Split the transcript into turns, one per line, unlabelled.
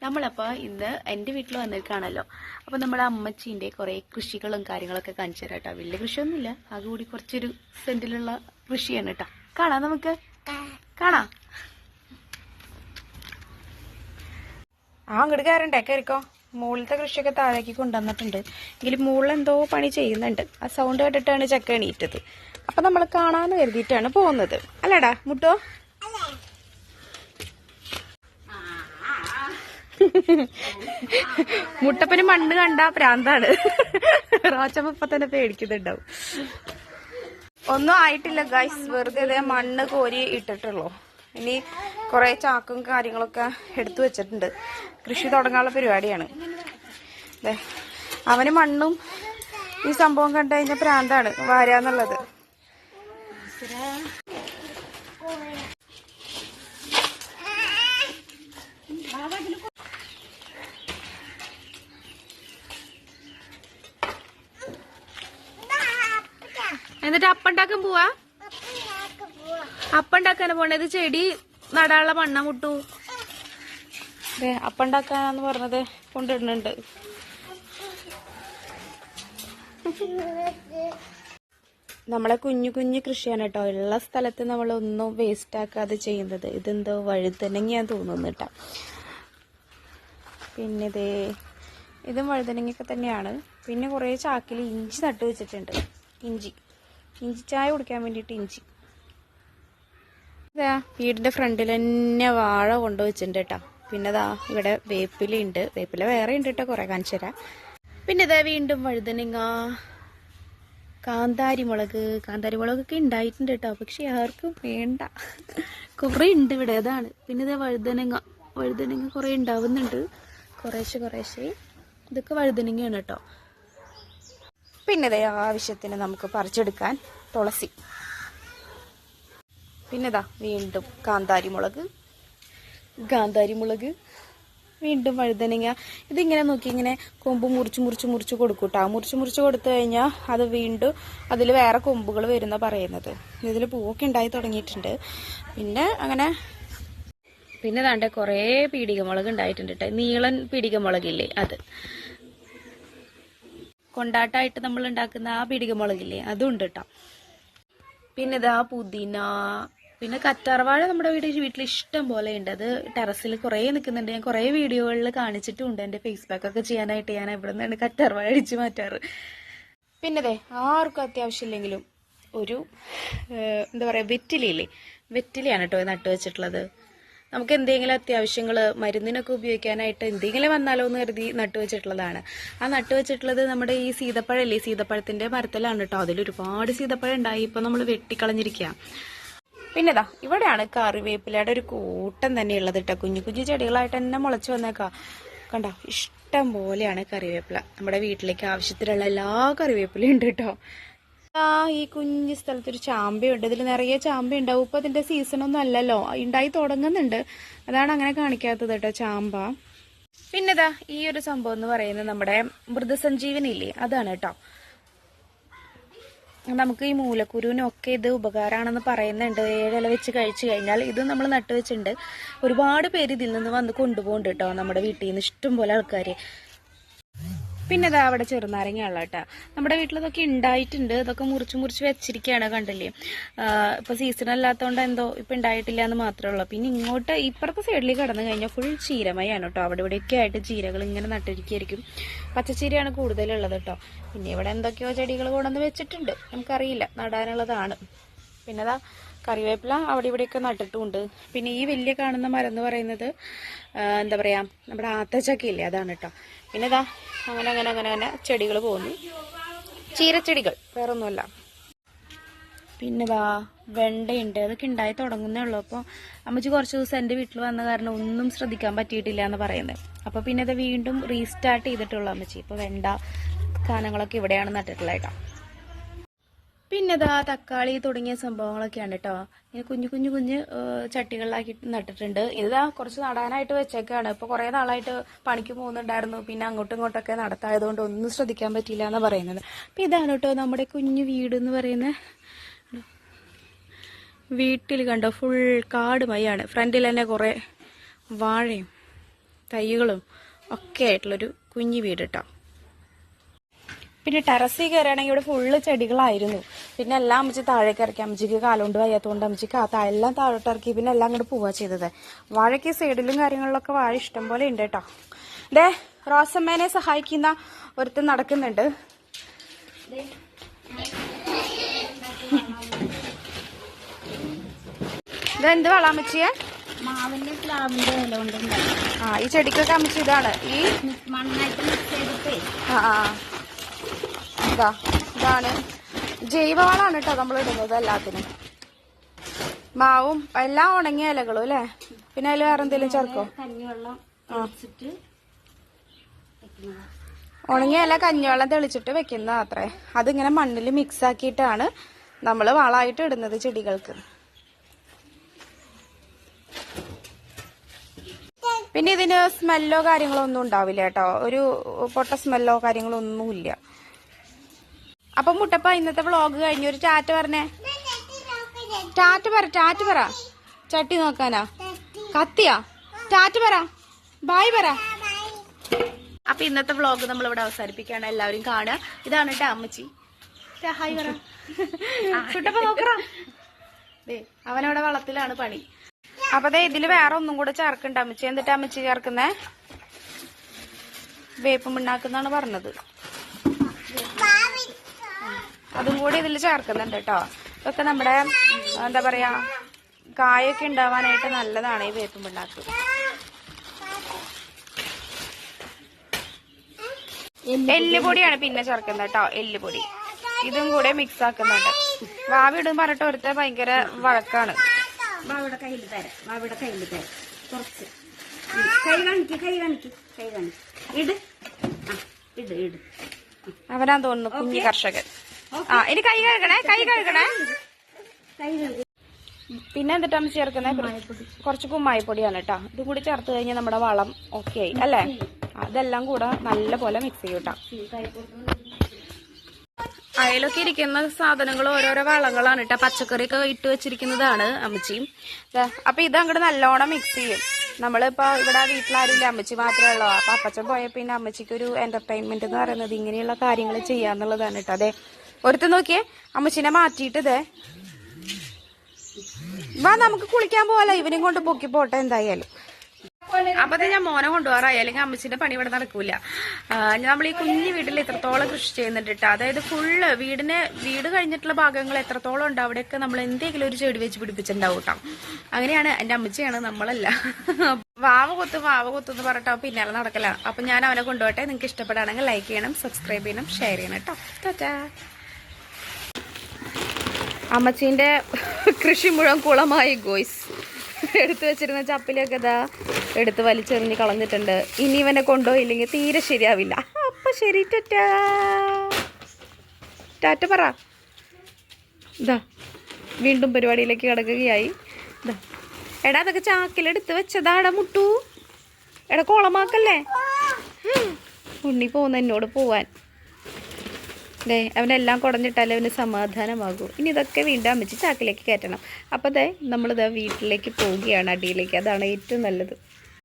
നമ്മളപ്പോൾ ഇന്ന് എൻ്റെ വീട്ടിൽ വന്നിരിക്കുകയാണല്ലോ. അപ്പോൾ നമ്മുടെ അമ്മച്ചീൻ്റെ കുറേ കൃഷികളും കാര്യങ്ങളൊക്കെ കാണിച്ചു തരാം കേട്ടോ. വലിയ കൃഷിയൊന്നുമില്ല, ആകെ കൂടി കുറച്ചൊരു സെൻറ്റിലുള്ള കൃഷിയാണ് കേട്ടോ. കാണാം, നമുക്ക് കാണാം. അങ്ങോട്ട് കയറണ്ടേ, കയറിക്കോ. മുകളിലത്തെ കൃഷിയൊക്കെ താഴേക്ക് കൊണ്ടുവന്നിട്ടുണ്ട്. എങ്കിലും മുകളിൽ എന്തോ പണി ചെയ്യുന്നുണ്ട്. ആ സൗണ്ട് കേട്ടിട്ടാണ് ചക്ക എണീറ്റത്. അപ്പം നമ്മൾ കാണാമെന്ന് കരുതിയിട്ടാണ് പോകുന്നത്. അല്ലേടാ മുട്ടോ? മുട്ടപ്പന് മണ്ണ് കണ്ട പ്രാന്താണ്. റോച്ചമ്മ ഇപ്പൊ തന്നെ പേടിക്കുന്നുണ്ടാവും. ഒന്നും ആയിട്ടില്ല ഗൈസ്, വെറുതെ ഇതേ മണ്ണ് കോരി ഇട്ടിട്ടുള്ളൂ. ഇനി കുറെ ചാക്കും കാര്യങ്ങളൊക്കെ എടുത്തു വെച്ചിട്ടുണ്ട്. കൃഷി തുടങ്ങാനുള്ള പരിപാടിയാണ്. അവന് മണ്ണും ഈ സംഭവം കണ്ടു കഴിഞ്ഞാൽ പ്രാന്താണ് വാരാന്നുള്ളത്. എന്നിട്ട് അപ്പണ്ടാക്കാൻ പോവാ? അപ്പണ്ടാക്കാനാ പോണത്. ചെടി നടാനുള്ള മണ്ണ മുട്ടു. അതെ, അപ്പണ്ടാക്കാനാന്ന് പറഞ്ഞത് കൊണ്ടിടുന്നുണ്ട്. നമ്മളെ കുഞ്ഞു കുഞ്ഞു കൃഷിയാണ് കേട്ടോ. ഉള്ള സ്ഥലത്ത് നമ്മളൊന്നും വേസ്റ്റ് ആക്കാതെ ചെയ്യുന്നത്. ഇതെന്തോ വഴുതനങ്ങയാന്ന് തോന്നുന്നു കേട്ടോ. പിന്നെ ഇതും വഴുതനങ്ങയൊക്കെ തന്നെയാണ്. പിന്നെ കുറേ ചാക്കിൽ ഇഞ്ചി നട്ടു വെച്ചിട്ടുണ്ട്. ഇഞ്ചി ചായ കുടിക്കാൻ വേണ്ടിയിട്ട് ഇഞ്ചി. ഇതാ വീടിന്റെ ഫ്രണ്ടിൽ തന്നെ വാഴ കൊണ്ടുവച്ചിട്ടുണ്ട് കേട്ടോ. പിന്നെ ഇവിടെ വേപ്പിലുണ്ട്. വേപ്പില വേറെ ഉണ്ട് കേട്ടോ, കുറെ കാണിച്ചു തരാം. പിന്നെ ഇതാ വീണ്ടും വഴുതനങ്ങ, കാന്താരി മുളകൊക്കെ ഉണ്ടായിട്ടുണ്ട് കേട്ടോ. പക്ഷെ ആർക്കും വേണ്ട, കുറെ ഉണ്ട് ഇവിടെ. അതാണ്. പിന്നെ ഇതാ വഴുതനങ്ങ കുറെ ഉണ്ടാവുന്നുണ്ട്, കുറേശ്ശെ. ഇതൊക്കെ വഴുതനങ്ങയാണ് കേട്ടോ. പിന്നെ ഇതേ ആവശ്യത്തിന് നമുക്ക് പറിച്ചെടുക്കാൻ തുളസി. പിന്നെ വീണ്ടും കാന്താരി മുളക്, വീണ്ടും വഴുതനങ്ങ. ഇതിങ്ങനെ നോക്കി ഇങ്ങനെ കൊമ്പ് മുറിച്ച് കൊടുക്കൂട്ടാ. മുറിച്ച് കൊടുത്തു കഴിഞ്ഞാൽ അത് വീണ്ടും അതിൽ വേറെ കൊമ്പുകൾ വരുന്ന പറയുന്നത്. ഇതിൽ പൂവൊക്കെ ഉണ്ടായി തുടങ്ങിയിട്ടുണ്ട്. പിന്നെ ദാണ്ടെ കുറേ പീടികമുളക് ഉണ്ടായിട്ടുണ്ട് കേട്ടോ. നീളൻ പീടികമുളകില്ലേ, അത് കൊണ്ടാട്ടായിട്ട് നമ്മൾ ഉണ്ടാക്കുന്ന ആ പീടികമുളകില്ലേ, അതും ഉണ്ട് കേട്ടോ. പിന്നെ പുതിന, പിന്നെ കറ്റാർവാഴ നമ്മുടെ വീട്ടിൽ ഇഷ്ടം പോലെ ഉണ്ട്. അത് ടെറസിൽ കുറേ നിൽക്കുന്നുണ്ട്. ഞാൻ കുറേ വീഡിയോകളിൽ കാണിച്ചിട്ടുണ്ട്. എൻ്റെ ഫേസ്ബുക്കൊക്കെ ചെയ്യാനായിട്ട് ഞാൻ ഇവിടെ നിന്നാണ് കറ്റാർവാഴ അടിച്ച് മാറ്റാറ്. പിന്നെ ആർക്കും അത്യാവശ്യമില്ലെങ്കിലും ഒരു എന്താ പറയുക, വെറ്റിലയാണ് കേട്ടോ നട്ടു വെച്ചിട്ടുള്ളത്. നമുക്ക് എന്തെങ്കിലും അത്യാവശ്യങ്ങൾ മരുന്നിനൊക്കെ ഉപയോഗിക്കാനായിട്ട് എന്തെങ്കിലും വന്നാലോ എന്ന് കരുതി നട്ടുവെച്ചിട്ടുള്ളതാണ്. ആ നട്ടുവെച്ചിട്ടുള്ളത് നമ്മുടെ ഈ സീതപ്പഴല്ലേ, സീതപ്പഴത്തിന്റെ മരത്തിലാണ് കേട്ടോ. അതിലൊരുപാട് സീതപ്പഴം ഉണ്ടായി. ഇപ്പൊ നമ്മൾ വെട്ടിക്കളഞ്ഞിരിക്കുക. പിന്നെ ഇവിടെയാണ് കറിവേപ്പിലയുടെ ഒരു കൂട്ടം തന്നെ ഉള്ളത് കേട്ടോ. കുഞ്ഞു കുഞ്ഞു ചെടികളായിട്ട് തന്നെ മുളച്ചു വന്നേക്കാം. കണ്ടോ, ഇഷ്ടം പോലെയാണ് കറിവേപ്പില. നമ്മുടെ വീട്ടിലേക്ക് ആവശ്യത്തിനുള്ള എല്ലാ കറിവേപ്പിലയും ഉണ്ട് കേട്ടോ. ഈ കുഞ്ഞു സ്ഥലത്തൊരു ചാമ്പയുണ്ട്. ഇതിൽ നിറയെ ചാമ്പ ഉണ്ടാവും. ഇപ്പൊ അതിന്റെ സീസണൊന്നും അല്ലല്ലോ, ഉണ്ടായി തുടങ്ങുന്നുണ്ട്. അതാണ് അങ്ങനെ കാണിക്കാത്തത് കേട്ടോ, ചാമ്പ. പിന്നെ ഈ ഒരു സംഭവം എന്ന് പറയുന്നത് നമ്മുടെ മൃതസഞ്ജീവനി ഇല്ലേ, അതാണ് കേട്ടോ. നമുക്ക് ഈ മൂലക്കുരുവിനൊക്കെ ഇത് ഉപകാരമാണെന്ന് പറയുന്നുണ്ട്. 7 ഇല വെച്ച് കഴിച്ചു കഴിഞ്ഞാൽ. ഇത് നമ്മൾ നട്ടുവെച്ചിട്ടുണ്ട്. ഒരുപാട് പേര് ഇതിൽ നിന്ന് വന്ന് കൊണ്ടുപോകുന്നുണ്ട് കേട്ടോ, നമ്മുടെ വീട്ടിൽ നിന്ന് ഇഷ്ടം പോലെ ആൾക്കാർ. പിന്നെ അവിടെ ചെറുനാരങ്ങയുള്ള കേട്ടോ. നമ്മുടെ വീട്ടിലതൊക്കെ ഉണ്ടായിട്ടുണ്ട്. ഇതൊക്കെ മുറിച്ച് വെച്ചിരിക്കുകയാണ്, കണ്ടില്ലേ. ഇപ്പൊ സീസൺ അല്ലാത്തതുകൊണ്ട് എന്തോ ഇപ്പൊ ഉണ്ടായിട്ടില്ല എന്ന് മാത്രമേ ഉള്ളൂ. പിന്നെ ഇങ്ങോട്ട് ഇപ്പുറത്തെ സൈഡിലേക്ക് കടന്നു കഴിഞ്ഞാൽ ഫുൾ ചീരമയാണ് കേട്ടോ. അവിടെ ഇവിടെയൊക്കെ ആയിട്ട് ചീരകൾ ഇങ്ങനെ നട്ടിരിക്കുകയായിരിക്കും. പച്ചച്ചീരയാണ് കൂടുതലുള്ളത് കേട്ടോ. പിന്നെ ഇവിടെ എന്തൊക്കെയോ ചെടികൾ കൊണ്ടുവന്ന് വെച്ചിട്ടുണ്ട്, നമുക്കറിയില്ല, നടാനുള്ളതാണ്. പിന്നെ കറിവേപ്പില അവിടെ ഇവിടെയൊക്കെ നട്ടിട്ടുമുണ്ട്. പിന്നെ ഈ വലിയ കാണുന്ന മരം എന്ന് പറയുന്നത് എന്താ പറയാ, നമ്മുടെ ആത്തച്ചക്കയില്ലേ, അതാണ് കേട്ടോ. പിന്നെ അങ്ങനെ ചെടികൾ പോകുന്നു, ചീരച്ചെടികൾ, വേറൊന്നുമല്ല. പിന്നെ വെണ്ടയുണ്ട്. അതൊക്കെ ഉണ്ടായി തുടങ്ങുന്നേ ഉള്ളൂ. അപ്പോൾ അമ്മച്ചി കുറച്ച് ദിവസം എൻ്റെ വീട്ടിൽ വന്ന കാരണം ഒന്നും ശ്രദ്ധിക്കാൻ പറ്റിയിട്ടില്ല എന്ന് പറയുന്നത്. അപ്പോൾ പിന്നെ അത് വീണ്ടും റീസ്റ്റാർട്ട് ചെയ്തിട്ടുള്ളൂ അമ്മച്ചി. ഇപ്പോൾ വെണ്ട സാധനങ്ങളൊക്കെ ഇവിടെയാണ് നട്ടിട്ടുള്ളത് കേട്ടോ. പിന്നെ തക്കാളി തുടങ്ങിയ സംഭവങ്ങളൊക്കെയാണ് കേട്ടോ. ഇങ്ങനെ കുഞ്ഞു ചട്ടികളിലാക്കി നട്ടിട്ടുണ്ട്. കുറച്ച് നടാനായിട്ട് വെച്ചേക്കാണ്. ഇപ്പൊ കുറെ നാളായിട്ട് പണിക്ക് പോകുന്നുണ്ടായിരുന്നു. പിന്നെ അങ്ങോട്ടും ഇങ്ങോട്ടൊക്കെ നടത്തായതുകൊണ്ട് ഒന്നും ശ്രദ്ധിക്കാൻ പറ്റിയില്ല എന്ന് പറയുന്നത്. അപ്പൊ ഇതാണ് കേട്ടോ നമ്മുടെ കുഞ്ഞു വീട് എന്ന് പറയുന്നത്. വീട്ടിൽ കണ്ടോ, ഫുൾ കാട് മയാണ്. ഫ്രണ്ടിൽ തന്നെ കുറെ വാഴയും തൈകളും ഒക്കെ ആയിട്ടുള്ളൊരു കുഞ്ഞു വീട് കേട്ടോ. പിന്നെ ടെറസിൽ കയറുകയാണെങ്കിൽ ഇവിടെ ഫുള്ള് ചെടികളായിരുന്നു. പിന്നെ എല്ലാം അമ്മച്ചി താഴേക്ക് ഇറക്കി. അമ്മച്ചിക്ക് കാലുകൊണ്ട് വയ്യാത്തതുകൊണ്ട് അമ്മച്ചിക്ക് എല്ലാം താഴോട്ട് ഇറക്കി. പിന്നെ എല്ലാം അങ്ങോട്ട് പോവുക ചെയ്തത്. വാഴയ്ക്ക് സൈഡിലും കാര്യങ്ങളിലൊക്കെ വാഴ ഇഷ്ടം പോലെ ഉണ്ട് കേട്ടോ. ദേ റോസമ്മേനെ സഹായിക്കുന്ന ഒരുത്തൻ നടക്കുന്നുണ്ട്. ഇതെന്ത് വളം അമ്മച്ചിയെ?
മാവിന്റെ പ്ലാവിന്റെ ഇല കൊണ്ടുണ്ട്.
ഈ ചെടിക്കൊക്കെ അമ്മച്ചി ഇതാണ് ഈ
മണ്ണായിട്ട് മിക്സ് ചെയ്തിട്ട്
ഇതാണ് ജൈവവളമാണ് കേട്ടോ നമ്മൾ ഇടുന്നത് എല്ലാത്തിനും. മാവും എല്ലാം ഉണങ്ങിയ ഇലകളും അല്ലേ? പിന്നെ അതിൽ വേറെ എന്തെങ്കിലും ചേർക്കോ?
കഞ്ഞിവെള്ളം
ഉണങ്ങിയ ഇല കഞ്ഞിവെള്ളം തെളിച്ചിട്ട് വെക്കുന്ന അത്രേ. അതിങ്ങനെ മണ്ണിൽ മിക്സ് ആക്കിയിട്ടാണ് നമ്മൾ വളമായിട്ട് ഇടുന്നത് ചെടികൾക്ക്. പിന്നെ ഇതിന് സ്മെല്ലോ കാര്യങ്ങളോ ഒന്നും ഉണ്ടാവില്ല കേട്ടോ. ഒരു പൊട്ട സ്മെല്ലോ കാര്യങ്ങളോ ഒന്നുമില്ല. അപ്പൊ മുട്ടപ്പ ഇന്നത്തെ വ്ളോഗ് കഴിഞ്ഞു. ഒരു ടാറ്റ പറഞ്ഞേ. ടാറ്റ പറ. ചട്ടി നോക്കാനാ? കത്തിയാ? ടാറ്റ പറ, ബായ് പറ. അപ്പൊ ഇന്നത്തെ വ്ളോഗ് നമ്മൾ ഇവിടെ അവസാനിപ്പിക്കുകയാണ്. എല്ലാവരും കാണുക. ഇതാണ് കേട്ടോ അമ്മച്ചി. ഹായ് പറ. ചുട്ടപ്പ നോക്കറ. അവനവിടെ വളത്തിലാണ് പണി. അപ്പൊ ദേ ഇതില് വേറെ ഒന്നും കൂടെ ചേർക്കണ്ട അമ്മച്ചി. എന്നിട്ട് അമ്മച്ചി ചേർക്കുന്നേ വേപ്പും പിണ്ണാക്കുന്നാണ് പറഞ്ഞത്. അതും കൂടി ഇതിൽ ചേർക്കുന്നുണ്ട് കേട്ടോ. ഇതൊക്കെ നമ്മുടെ എന്താ പറയാ കായൊക്കെ ഉണ്ടാവാനായിട്ട് നല്ലതാണ് ഈ വേപ്പും പിണ്ണാക്ക്. എല്ലുപൊടിയാണ് പിന്നെ ചേർക്കുന്നത് കേട്ടോ. എല്ലുപൊടി ഇതും കൂടെ മിക്സ് ആക്കുന്നുണ്ട്. വാവി ഇടും പറഞ്ഞിട്ട് ഒരുത്ത ഭയങ്കര വഴക്കാണ്.
വാവിടെ കയ്യിൽ തരാം. കുറച്ച് കൈ കാണിക്ക്. ഇട്.
അവനാ തോന്നുന്നു കുഞ്ഞു കർഷകൻ. ഇനി കൈ കഴുകണേ. പിന്നെ എന്നിട്ട് അമ്മ ചേർക്കുന്നത് കുറച്ച് കുമ്മായിപ്പൊടിയാണ് കേട്ടോ. ഇതും കൂടി ചേർത്ത് കഴിഞ്ഞാൽ നമ്മുടെ വളം ഓക്കെ ആയി അല്ലേ? അതെല്ലാം കൂടെ നല്ല പോലെ മിക്സ് ചെയ്യൂട്ടാ. അയലൊക്കെ ഇരിക്കുന്ന സാധനങ്ങൾ ഓരോരോ വളങ്ങളാണ് കേട്ടോ. പച്ചക്കറിയൊക്കെ ഇട്ട് വെച്ചിരിക്കുന്നതാണ് അമ്മച്ചിയും. അപ്പൊ ഇത് അങ്ങോട്ട് നല്ലോണം മിക്സ് ചെയ്യും. നമ്മളിപ്പോ ഇവിടെ വീട്ടിലാരുമില്ല, അമ്മച്ചി മാത്രമേ ഉള്ളൂ. അപ്പൊ അപ്പച്ചൻ പോയ പിന്നെ അമ്മച്ചിക്ക് ഒരു എന്റർടൈൻമെന്റ് എന്ന് പറയുന്നത് ഇങ്ങനെയുള്ള കാര്യങ്ങൾ ചെയ്യാന്നുള്ളതാണ് കേട്ടോ. അതെ ഒരുത്ത നോക്കിയേ അമ്മച്ചിനെ മാറ്റിയിട്ട് ഇതേ വാ നമുക്ക് കുളിക്കാൻ പോവാലോ. ഇവനും കൊണ്ട് പൊക്കി പോട്ടെ എന്തായാലും. അപ്പൊ ഞാൻ മോനെ കൊണ്ടുപോകാറായി, അല്ലെങ്കിൽ അമ്മച്ചിന്റെ പണി ഇവിടെ നടക്കൂല. നമ്മൾ ഈ കുഞ്ഞു വീട്ടിൽ എത്രത്തോളം കൃഷി ചെയ്യുന്നുണ്ട് കേട്ടോ. അതായത് ഫുള്ള് വീട് കഴിഞ്ഞിട്ടുള്ള ഭാഗങ്ങൾ എത്രത്തോളം ഉണ്ട് അവിടെയൊക്കെ നമ്മൾ എന്തെങ്കിലും ഒരു ചെടി വെച്ച് പിടിപ്പിച്ചിട്ടുണ്ടാവും കേട്ടോ. അങ്ങനെയാണ് എന്റെ അമ്മച്ചിയാണ്, നമ്മളല്ല. വാവ കൊത്തു എന്ന് പറഞ്ഞിട്ടോ പിന്നാലെ നടക്കല. അപ്പൊ ഞാൻ അവനെ കൊണ്ടുപോട്ടെ. നിങ്ങൾക്ക് ഇഷ്ടപ്പെടുകയാണെങ്കിൽ ലൈക്ക് ചെയ്യണം, സബ്സ്ക്രൈബ് ചെയ്യണം, ഷെയർ ചെയ്യണം കേട്ടോ. ടാറ്റാ. അമ്മച്ചീന്റെ കൃഷി മുഴുവൻ കുളമായി ഗോയ്സ്. എടുത്തു വെച്ചിരുന്ന ചപ്പിലൊക്കെ ഇതാ എടുത്ത് വലിച്ചെറിഞ്ഞ് കളഞ്ഞിട്ടുണ്ട്. ഇനി ഇവനെ കൊണ്ടുപോയില്ലെങ്കിൽ തീരെ ശരിയാവില്ല. അപ്പൊ ശരി, ടാറ്റ പറ. ഇതാ വീണ്ടും പരിപാടിയിലേക്ക് കിടക്കുകയായി. ഇതാ എടാ അതൊക്കെ ചാക്കിലെടുത്ത് വെച്ചതാടാ മുട്ടു. എടാ കോളമാക്കല്ലേ. ഉണ്ണി പോകുന്ന എന്നോട് പോവാൻ. അവനെല്ലാം കുടഞ്ഞിട്ടാലേ അവന് സമാധാനമാകൂ. ഇനി ഇതൊക്കെ വീണ്ടും അമ്മച്ചി ചാക്കിലേക്ക് കയറ്റണം. അപ്പോൾ നമ്മളിതാ വീട്ടിലേക്ക് പോവുകയാണ്, അടിയിലേക്ക്. അതാണ് ഏറ്റവും നല്ലത്.